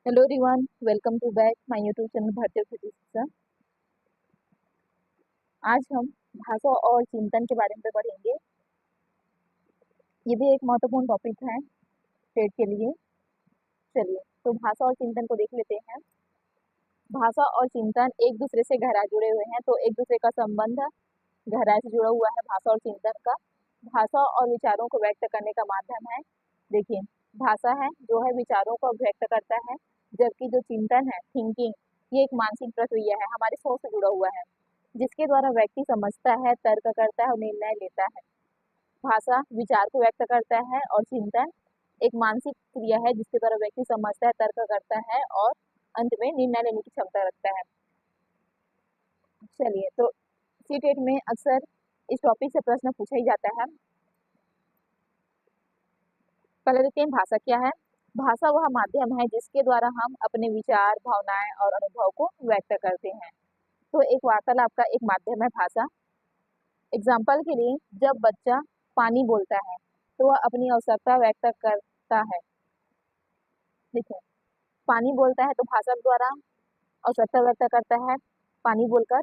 Hello everyone, welcome to back my YouTube channel Bharatiya physics. आज हम भाषा और चिंतन के बारे में पढ़ेंगे। ये भी एक महत्वपूर्ण टॉपिक है टेट के लिए। चलिए तो भाषा और चिंतन को देख लेते हैं। भाषा और चिंतन एक दूसरे से गहरा जुड़े हुए हैं, तो एक दूसरे का संबंध गहराई से जुड़ा हुआ है भाषा और चिंतन का। भाषा और विचारों को व्यक्त करने का माध्यम है। देखिए, भाषा है जो है विचारों को व्यक्त करता है, जबकि जो चिंतन है थिंकिंग, ये एक मानसिक प्रक्रिया है, हमारे सोच से जुड़ा हुआ है, जिसके द्वारा व्यक्ति समझता है, तर्क करता है और निर्णय लेता है। भाषा विचार को व्यक्त करता है और चिंतन एक मानसिक क्रिया है, जिसके द्वारा व्यक्ति समझता है, तर्क करता है और अंत में निर्णय लेने की क्षमता रखता है। चलिए तो सीटेट में अक्सर इस टॉपिक से प्रश्न पूछा ही जाता है। पहले देखते हैं भाषा क्या है। भाषा वह माध्यम है जिसके द्वारा हम अपने विचार, भावनाएं और अनुभव को व्यक्त करते हैं। तो एक वार्तालाप का एक माध्यम है भाषा। एग्जाम्पल के लिए, जब बच्चा पानी बोलता है तो वह अपनी आवश्यकता व्यक्त करता है। देखो, पानी बोलता है तो भाषा द्वारा आवश्यकता व्यक्त करता है पानी बोलकर।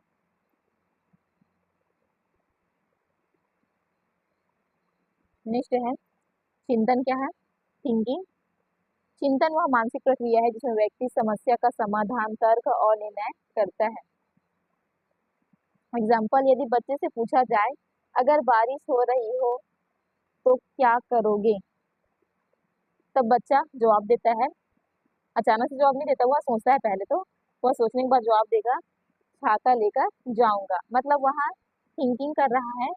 नेक्स्ट है चिंतन क्या है, थिंकिंग। चिंतन वह मानसिक प्रक्रिया है जिसमें व्यक्ति समस्या का समाधान, तर्क और निर्णय करता है। एग्जाम्पल, यदि बच्चे से पूछा जाए अगर बारिश हो रही हो तो क्या करोगे, तब बच्चा जवाब देता है। अचानक से जवाब नहीं देता, वह सोचता है पहले, तो वह सोचने के बाद जवाब देगा, छाता लेकर जाऊंगा। मतलब वहाँ थिंकिंग कर रहा है,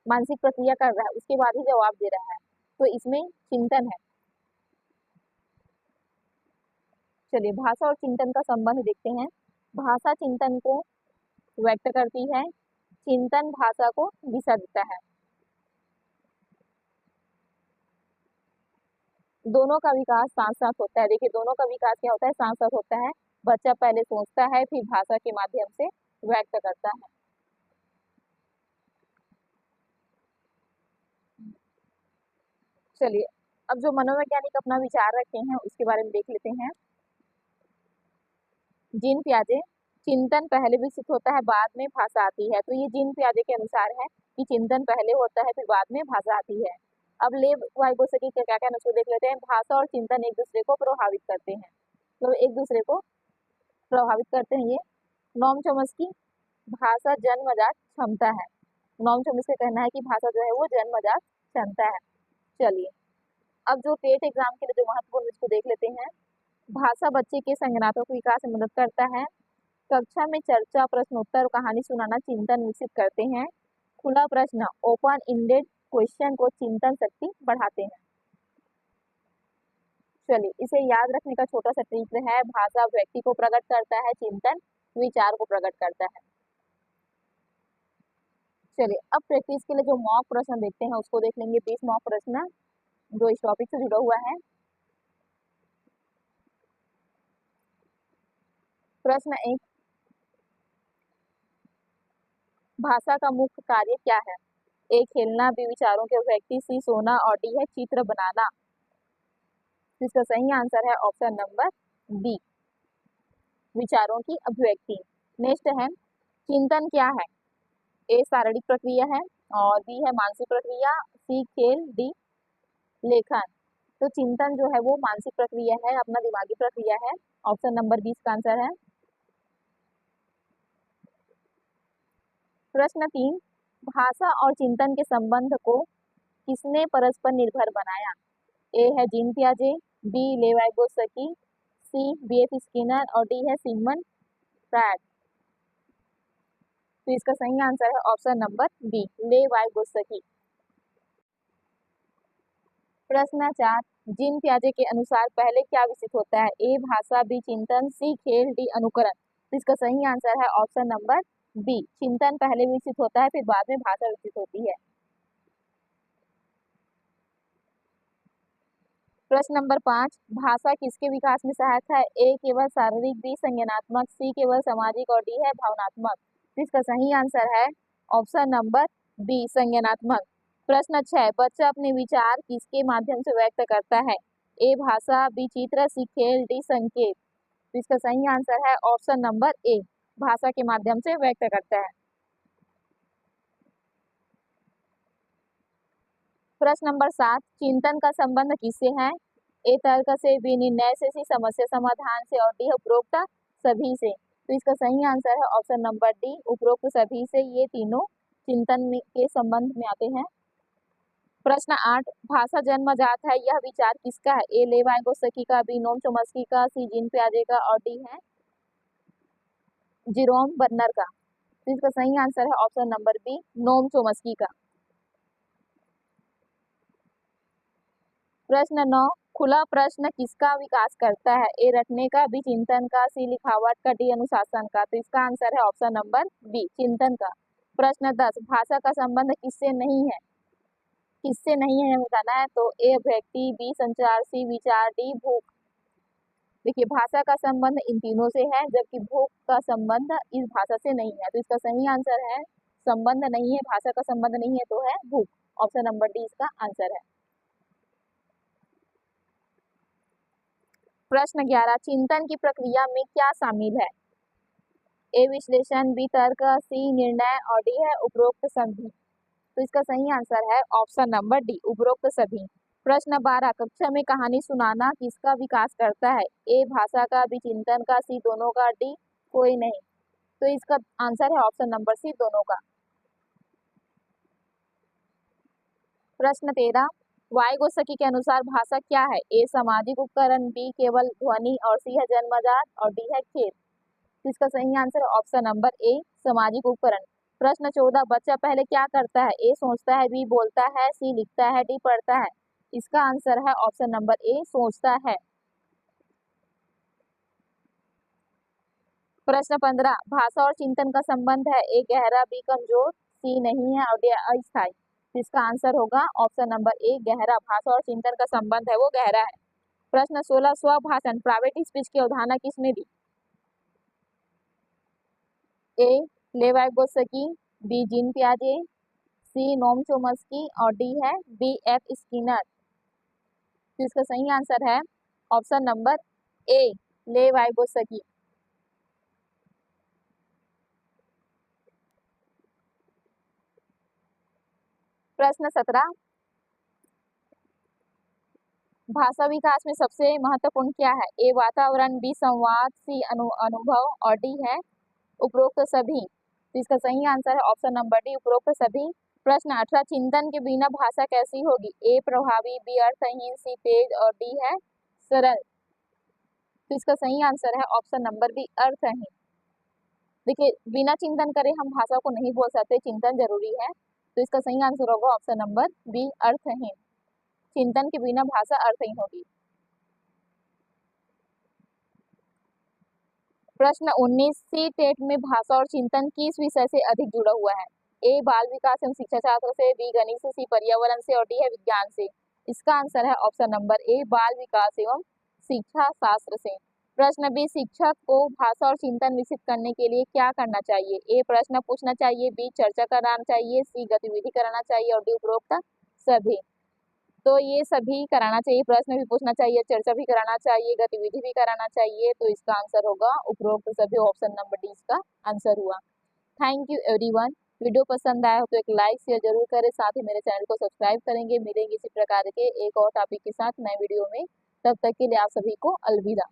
मानसिक प्रक्रिया कर रहा है, उसके बाद ही जवाब दे रहा है, तो इसमें चिंतन है। चलिए भाषा और चिंतन का संबंध देखते हैं। भाषा चिंतन को व्यक्त करती है, चिंतन भाषा को दिशा देता है। दोनों का विकास साथ साथ होता है। देखिए, दोनों का विकास क्या होता है, साथ साथ होता है। बच्चा पहले सोचता है, फिर भाषा के माध्यम से व्यक्त करता है। चलिए अब जो मनोवैज्ञानिक अपना विचार रखते हैं उसके बारे में देख लेते हैं। जीन पियाजे, चिंतन पहले विकसित होता है, बाद में भाषा आती है। तो ये जीन पियाजे के अनुसार है कि चिंतन पहले होता है, फिर बाद में भाषा आती है। अब लेव वाइगोत्स्की के क्या क्या नस्ल देख लेते हैं। भाषा और चिंतन एक दूसरे को प्रभावित करते हैं, तो एक दूसरे को प्रभावित करते हैं। ये नॉम चॉम्स्की, भाषा जन्मजात क्षमता है। नॉम चॉम्स्की का कहना है कि भाषा जो है वो जन्मजात क्षमता है। चलिए अब जो टेट एग्जाम के लिए जो महत्वपूर्ण, इसको देख लेते हैं। भाषा बच्चे के संज्ञानात्मक विकास में मदद करता है। कक्षा में चर्चा, प्रश्नोत्तर, कहानी सुनाना चिंतन विकसित करते हैं। खुला प्रश्न, ओपन इंडेड क्वेश्चन को चिंतन शक्ति बढ़ाते हैं। चलिए इसे याद रखने का छोटा सा ट्रिक है। भाषा व्यक्ति को प्रकट करता है, चिंतन विचार को प्रकट करता है। चलिए अब प्रैक्टिस के लिए जो मॉक प्रश्न देखते हैं उसको देख लेंगे। 20 मॉक प्रश्न जो इस टॉपिक से जुड़ा हुआ है। प्रश्न 1, भाषा का मुख्य कार्य क्या है। ए खेलना, बी विचारों के अभिव्यक्ति, सी सोना और डी है चित्र बनाना। इसका सही आंसर है ऑप्शन नंबर बी, विचारों की अभिव्यक्ति। नेक्स्ट है चिंतन क्या है। ए शारीरिक प्रक्रिया है और बी है मानसिक प्रक्रिया, सी खेल, डी लेखन। तो चिंतन जो है वो मानसिक प्रक्रिया है, अपना दिमागी प्रक्रिया है। ऑप्शन नंबर 20 का आंसर है। प्रश्न 3, भाषा और चिंतन के संबंध को किसने परस्पर निर्भर बनाया। ए है जीन पियाजे, बी लेवाइगोत्स्की, सी बी.एफ. स्किनर और डी है सिगमंड फ्रॉयड। तो इसका सही आंसर है ऑप्शन नंबर बी, लेवाइगोत्स्की। प्रश्न 4, जीन पियाजे के अनुसार पहले क्या विकसित होता है। ए भाषा, बी चिंतन, सी खेल, डी अनुकरण। तो इसका सही आंसर है ऑप्शन नंबर बी, चिंतन पहले विकसित होता है, फिर बाद में भाषा विकसित होती है। प्रश्न नंबर 5, भाषा किसके विकास में सहायक है। ए केवल शारीरिक, बी संज्ञानात्मक, सी केवल सामाजिक और डी है भावनात्मक। इसका सही आंसर है ऑप्शन नंबर बी, संज्ञानात्मक। प्रश्न 6, बच्चा अपने विचार किसके माध्यम से व्यक्त करता है। ए भाषा, बी चित्र, सी खेल, डी संकेत। तो इसका सही आंसर है ऑप्शन नंबर ए, भाषा के माध्यम से व्यक्त करता है। प्रश्न नंबर 7, चिंतन का संबंध किससे है? ए तर्क से, बी निर्णय से, सी समस्या समाधान से और डी उपरोक्त सभी से। तो इसका सही आंसर है ऑप्शन नंबर डी, उपरोक्त सभी से। ये तीनों चिंतन के संबंध में आते हैं। प्रश्न 8, भाषा जन्मजात है, यह विचार किसका है? ए लेव वाइगोत्स्की का, बी नोम चोम्स्की का, सी जीन पियाजे का और डी है जेरोम बर्नर का। तो इसका सही आंसर है ऑप्शन नंबर बी, नोम चोम्स्की का। प्रश्न 9, खुला प्रश्न किसका विकास करता है? ए रटने का, बी चिंतन का, सी लिखावट का, डी अनुशासन का। तो इसका आंसर है ऑप्शन नंबर बी, चिंतन का। प्रश्न 10, भाषा का संबंध किससे नहीं है? किससे नहीं है बताना है। तो ए अभिव्यक्ति, बी संचार, सी विचार, डी भूख। देखिए भाषा का संबंध इन तीनों से है, जबकि भूख का संबंध इस भाषा से नहीं है। तो इसका सही आंसर है संबंध नहीं है, भाषा का संबंध नहीं है तो है भूख। ऑप्शन नंबर डी इसका आंसर है। प्रश्न 11, चिंतन की प्रक्रिया में क्या शामिल है? ए विश्लेषण, बी तर्क, सी निर्णय और डी है उपरोक्त सभी। तो इसका सही आंसर है ऑप्शन नंबर डी, उपरोक्त सभी। प्रश्न 12, कक्षा में कहानी सुनाना किसका विकास करता है? ए भाषा का, बी चिंतन का, सी दोनों का, डी कोई नहीं। तो इसका आंसर है ऑप्शन नंबर सी, दोनों का। प्रश्न 13, वाइगोत्स्की के अनुसार भाषा क्या है? ए सामाजिक उपकरण, बी केवल ध्वनि और सी है जन्मजात और डी है खेल। इसका सही आंसर है ऑप्शन नंबर ए, सामाजिक उपकरण। प्रश्न 14, बच्चा पहले क्या करता है? ए सोचता है, बी बोलता है, सी लिखता है, डी पढ़ता है। इसका आंसर है ऑप्शन नंबर ए, सोचता है। प्रश्न 15, भाषा और चिंतन का संबंध है? ए गहरा, बी कमजोर, सी नहीं है और डी अस्थायी। इसका आंसर होगा ऑप्शन नंबर ए, गहरा। भाषा और चिंतन का संबंध है वो गहरा है। प्रश्न 16, स्वभाषण प्राइवेट स्पीच की अवधारणा किसने दी? ए लेव वाइगोत्स्की, बी जीन पियाजे, सी नोम चोम्स्की और डी है बी एफ स्किनर। तो इसका सही आंसर है ऑप्शन नंबर ए, लेव वाइगोत्स्की। प्रश्न 17, भाषा विकास में सबसे महत्वपूर्ण क्या है? ए वातावरण, बी संवाद, सी अनुभव और डी है उपरोक्त सभी। तो इसका सही आंसर है ऑप्शन नंबर डी, उपरोक्त सभी। प्रश्न 18, चिंतन के बिना भाषा कैसी होगी? ए प्रभावी, बी अर्थहीन, सी तेज और डी है सरल। तो इसका सही आंसर है ऑप्शन नंबर बी, अर्थहीन। देखिए बिना चिंतन करे हम भाषा को नहीं बोल सकते, चिंतन जरूरी है। तो इसका सही आंसर होगा ऑप्शन नंबर बी, अर्थहीन। चिंतन के बिना भाषा अर्थहीन होगी। प्रश्न 19, सी टेट में भाषा और चिंतन किस विषय से अधिक जुड़ा हुआ है? ए बाल विकास एवं शिक्षा शास्त्र से, बी गणित से, सी पर्यावरण से और डी है विज्ञान से। इसका आंसर है ऑप्शन नंबर ए, बाल विकास एवं शिक्षा शास्त्र से। प्रश्न 20, शिक्षक को भाषा और चिंतन विकसित करने के लिए क्या करना चाहिए? ए प्रश्न पूछना चाहिए, बी चर्चा कराना चाहिए, सी गतिविधि कराना चाहिए और डी उपरोक्त सभी। तो ये सभी कराना चाहिए, प्रश्न भी पूछना चाहिए, चर्चा भी कराना चाहिए, गतिविधि भी कराना चाहिए। तो इसका आंसर होगा उपरोक्त सभी, ऑप्शन नंबर डी इसका आंसर हुआ। Thank you everyone. वीडियो पसंद आया हो तो एक लाइक शेयर जरूर करें, साथ ही मेरे चैनल को सब्सक्राइब करेंगे। मिलेंगे इसी प्रकार के एक और टॉपिक के साथ नए वीडियो में। तब तक के लिए आप सभी को अलविदा।